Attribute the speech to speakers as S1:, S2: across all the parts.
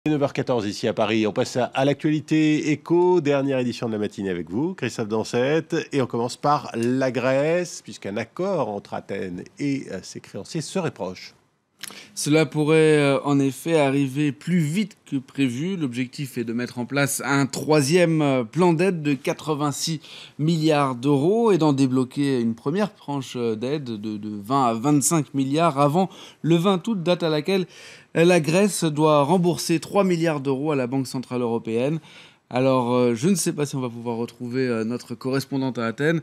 S1: 9h14 ici à Paris. On passe à l'actualité éco, dernière édition de la matinée avec vous, Christophe Dansette. Et on commence par la Grèce, puisqu'un accord entre Athènes et ses créanciers serait proche.
S2: Cela pourrait en effet arriver plus vite que prévu. L'objectif est de mettre en place un troisième plan d'aide de 86 milliards d'euros et d'en débloquer une première tranche d'aide de 20 à 25 milliards avant le 20 août, date à laquelle la Grèce doit rembourser 3 milliards d'euros à la Banque Centrale Européenne. Alors, je ne sais pas si on va pouvoir retrouver notre correspondante à Athènes.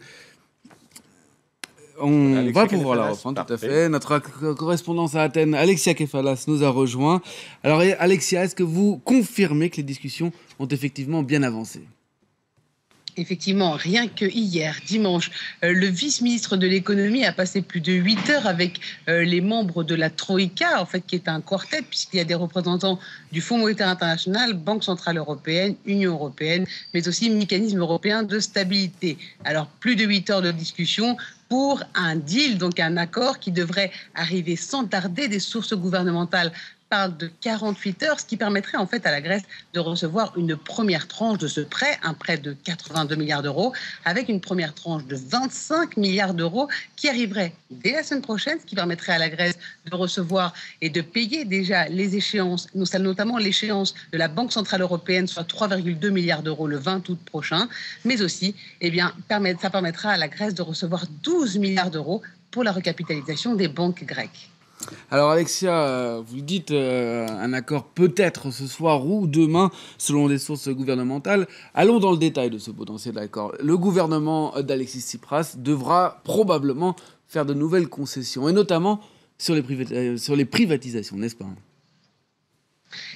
S2: On va pouvoir la reprendre, tout à fait. Notre correspondance à Athènes, Alexia Kefalas, nous a rejoint. Alors, Alexia, est-ce que vous confirmez que les discussions ont effectivement bien avancé ?
S3: Effectivement, rien que hier, dimanche, le vice-ministre de l'économie a passé plus de 8 heures avec les membres de la Troïka, en fait, qui est un quartet, puisqu'il y a des représentants du Fonds monétaire international, Banque centrale européenne, Union européenne, mais aussi mécanisme européen de stabilité. Alors, plus de 8 heures de discussion pour un deal, donc un accord qui devrait arriver sans tarder. Des sources gouvernementales parle de 48 heures, ce qui permettrait en fait à la Grèce de recevoir une première tranche de ce prêt, un prêt de 82 milliards d'euros, avec une première tranche de 25 milliards d'euros qui arriverait dès la semaine prochaine, ce qui permettrait à la Grèce de recevoir et de payer déjà les échéances, notamment l'échéance de la Banque centrale européenne, soit 3,2 milliards d'euros le 20 août prochain, mais aussi, ça permettra à la Grèce de recevoir 12 milliards d'euros pour la recapitalisation des banques grecques.
S2: Alors Alexia, vous dites un accord peut-être ce soir ou demain, selon les sources gouvernementales. Allons dans le détail de ce potentiel accord. Le gouvernement d'Alexis Tsipras devra probablement faire de nouvelles concessions, et notamment sur les privatisations, n'est-ce pas ?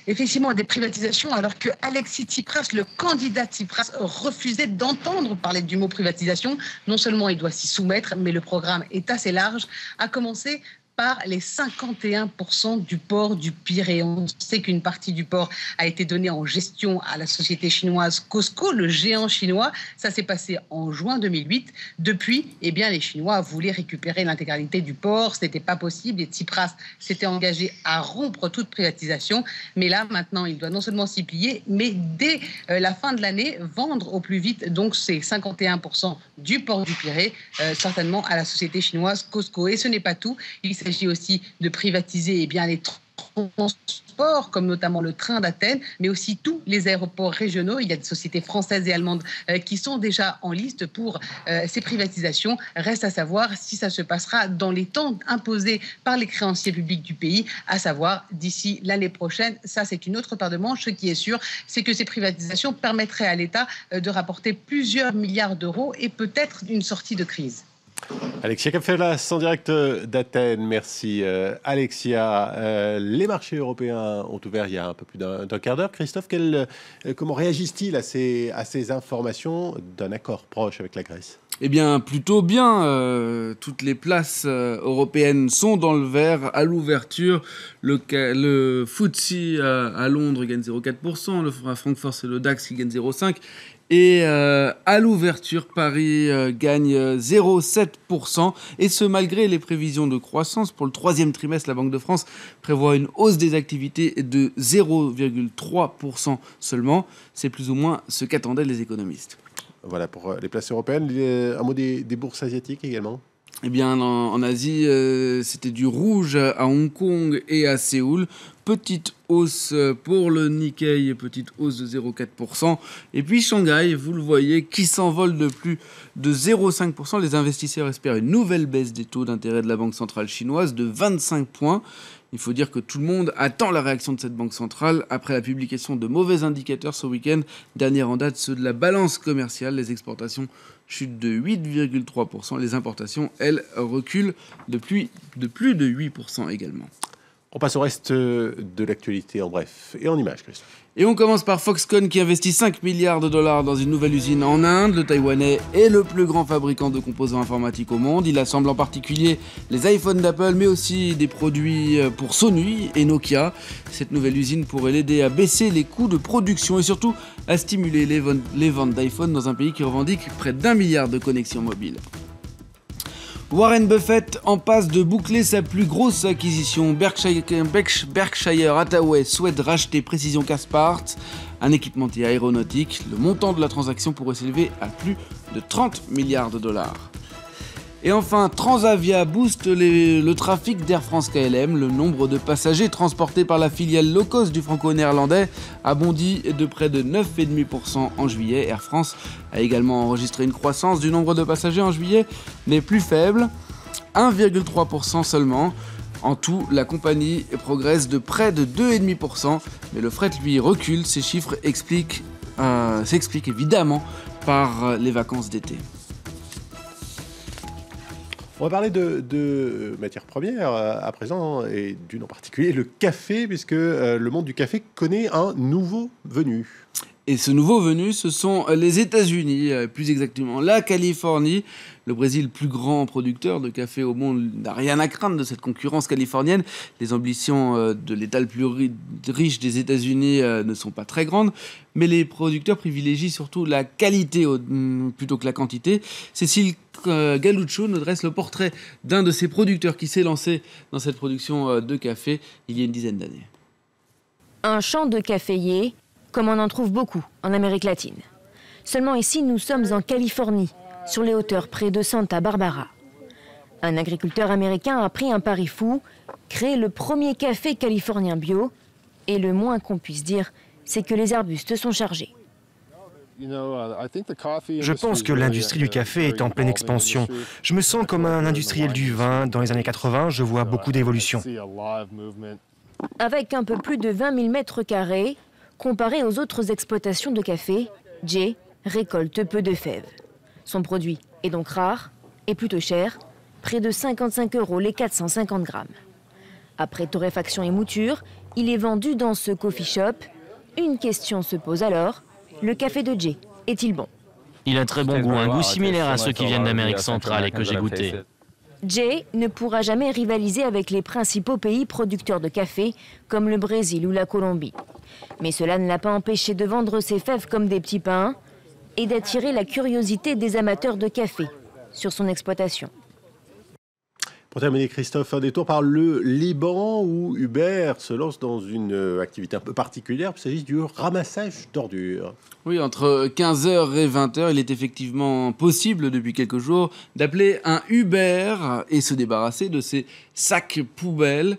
S3: Effectivement, des privatisations, alors que Alexis Tsipras, le candidat Tsipras, refusait d'entendre parler du mot privatisation. Non seulement il doit s'y soumettre, mais le programme est assez large, à commencer par les 51% du port du Pirée. On sait qu'une partie du port a été donnée en gestion à la société chinoise COSCO, le géant chinois. Ça s'est passé en juin 2008. Depuis, les Chinois voulaient récupérer l'intégralité du port. Ce n'était pas possible et Tsipras s'était engagé à rompre toute privatisation. Mais là, maintenant, il doit non seulement s'y plier, mais dès la fin de l'année, vendre au plus vite donc ces 51% du port du Pirée, certainement à la société chinoise COSCO. Et ce n'est pas tout. Il s'agit aussi de privatiser les transports, comme notamment le train d'Athènes, mais aussi tous les aéroports régionaux. Il y a des sociétés françaises et allemandes qui sont déjà en liste pour ces privatisations. Reste à savoir si ça se passera dans les temps imposés par les créanciers publics du pays, à savoir d'ici l'année prochaine. Ça, c'est une autre paire de manches. Ce qui est sûr, c'est que ces privatisations permettraient à l'État de rapporter plusieurs milliards d'euros et peut-être une sortie de crise.
S1: Alexia Kefalas, en direct d'Athènes. Merci Alexia. Les marchés européens ont ouvert il y a un peu plus d'un quart d'heure. Christophe, comment réagissent-ils à ces informations d'un accord proche avec la Grèce ?
S2: Eh bien, plutôt bien. Toutes les places européennes sont dans le vert à l'ouverture. Le FTSE à Londres gagne 0,4%. À Francfort, c'est le DAX qui gagne 0,5%. Et à l'ouverture, Paris gagne 0,7%. Et ce, malgré les prévisions de croissance. Pour le troisième trimestre, la Banque de France prévoit une hausse des activités de 0,3% seulement. C'est plus ou moins ce qu'attendaient les économistes.
S1: Voilà pour les places européennes. Un mot des bourses asiatiques également ?
S2: Eh bien, en Asie, c'était du rouge à Hong Kong et à Séoul. Petite hausse pour le Nikkei, petite hausse de 0,4%. Et puis Shanghai, vous le voyez, qui s'envole de plus de 0,5%. Les investisseurs espèrent une nouvelle baisse des taux d'intérêt de la Banque centrale chinoise de 25 points. Il faut dire que tout le monde attend la réaction de cette banque centrale après la publication de mauvais indicateurs ce week-end. Dernier en date, ceux de la balance commerciale. Les exportations chutent de 8,3%. Les importations, elles, reculent de plus de 8% également.
S1: On passe au reste de l'actualité en bref et en images, Christophe.
S2: Et on commence par Foxconn qui investit 5 milliards de dollars dans une nouvelle usine en Inde. Le Taïwanais est le plus grand fabricant de composants informatiques au monde. Il assemble en particulier les iPhones d'Apple, mais aussi des produits pour Sony et Nokia. Cette nouvelle usine pourrait l'aider à baisser les coûts de production et surtout à stimuler les ventes d'iPhone dans un pays qui revendique près d'1 milliard de connexions mobiles. Warren Buffett en passe de boucler sa plus grosse acquisition. Berkshire Hathaway souhaite racheter Precision Castparts, un équipementier aéronautique. Le montant de la transaction pourrait s'élever à plus de 30 milliards de dollars. Et enfin, Transavia booste le trafic d'Air France KLM. Le nombre de passagers transportés par la filiale low cost du franco-néerlandais a bondi de près de 9,5% en juillet. Air France a également enregistré une croissance du nombre de passagers en juillet, mais plus faible, 1,3% seulement. En tout, la compagnie progresse de près de 2,5%, mais le fret, lui, recule. Ces chiffres s'expliquent évidemment par les vacances d'été.
S1: On va parler de matières premières à présent, et d'une en particulier, le café, puisque le monde du café connaît un nouveau venu.
S2: Et ce nouveau venu, ce sont les États-Unis, plus exactement la Californie. Le Brésil, plus grand producteur de café au monde, n'a rien à craindre de cette concurrence californienne. Les ambitions de l'État le plus riche des États-Unis ne sont pas très grandes, mais les producteurs privilégient surtout la qualité plutôt que la quantité. Cécile Galuccio nous dresse le portrait d'un de ces producteurs qui s'est lancé dans cette production de café il y a une dizaine d'années.
S4: Un champ de caféiers, comme on en trouve beaucoup en Amérique latine. Seulement ici, nous sommes en Californie, sur les hauteurs près de Santa Barbara. Un agriculteur américain a pris un pari fou, créer le premier café californien bio, et le moins qu'on puisse dire, c'est que les arbustes sont chargés.
S5: Je pense que l'industrie du café est en pleine expansion. Je me sens comme un industriel du vin. Dans les années 80, je vois beaucoup d'évolutions.
S4: Avec un peu plus de 20 000 mètres carrés, comparé aux autres exploitations de café, Jay récolte peu de fèves. Son produit est donc rare et plutôt cher, près de 55 € les 450 grammes. Après torréfaction et mouture, il est vendu dans ce coffee shop. Une question se pose alors, le café de Jay est-il bon?
S6: Il a très bon goût, un goût similaire à ceux qui viennent d'Amérique centrale et que j'ai goûté.
S4: Jay ne pourra jamais rivaliser avec les principaux pays producteurs de café, comme le Brésil ou la Colombie. Mais cela ne l'a pas empêché de vendre ses fèves comme des petits pains et d'attirer la curiosité des amateurs de café sur son exploitation.
S1: Pour terminer, Christophe, un détour par le Liban où Uber se lance dans une activité un peu particulière. Il s'agit du ramassage d'ordures.
S2: Oui, entre 15h et 20h, il est effectivement possible depuis quelques jours d'appeler un Uber et se débarrasser de ces sacs poubelles.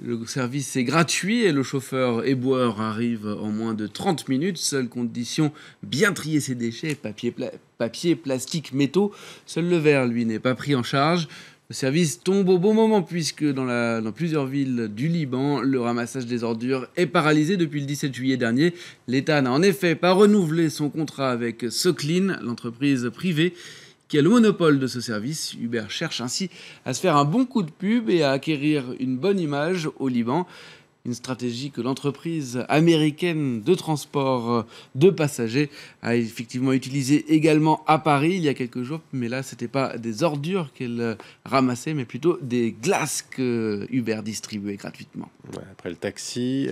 S2: Le service est gratuit et le chauffeur éboueur arrive en moins de 30 minutes. Seule condition, bien trier ses déchets, papier, plastique, métaux. Seul le verre, lui, n'est pas pris en charge. Le service tombe au bon moment puisque dans plusieurs villes du Liban, le ramassage des ordures est paralysé depuis le 17 juillet dernier. L'État n'a en effet pas renouvelé son contrat avec Soclean, l'entreprise privée qui a le monopole de ce service. Uber cherche ainsi à se faire un bon coup de pub et à acquérir une bonne image au Liban. Une stratégie que l'entreprise américaine de transport de passagers a effectivement utilisée également à Paris il y a quelques jours. Mais là, ce n'était pas des ordures qu'elle ramassait, mais plutôt des glaces que Uber distribuait gratuitement.
S1: Ouais, après le taxi,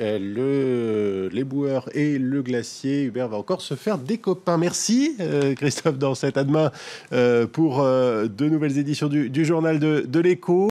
S1: l'éboueur et le glacier, Uber va encore se faire des copains. Merci Christophe Dansette. À demain pour de nouvelles éditions du journal de l'Écho.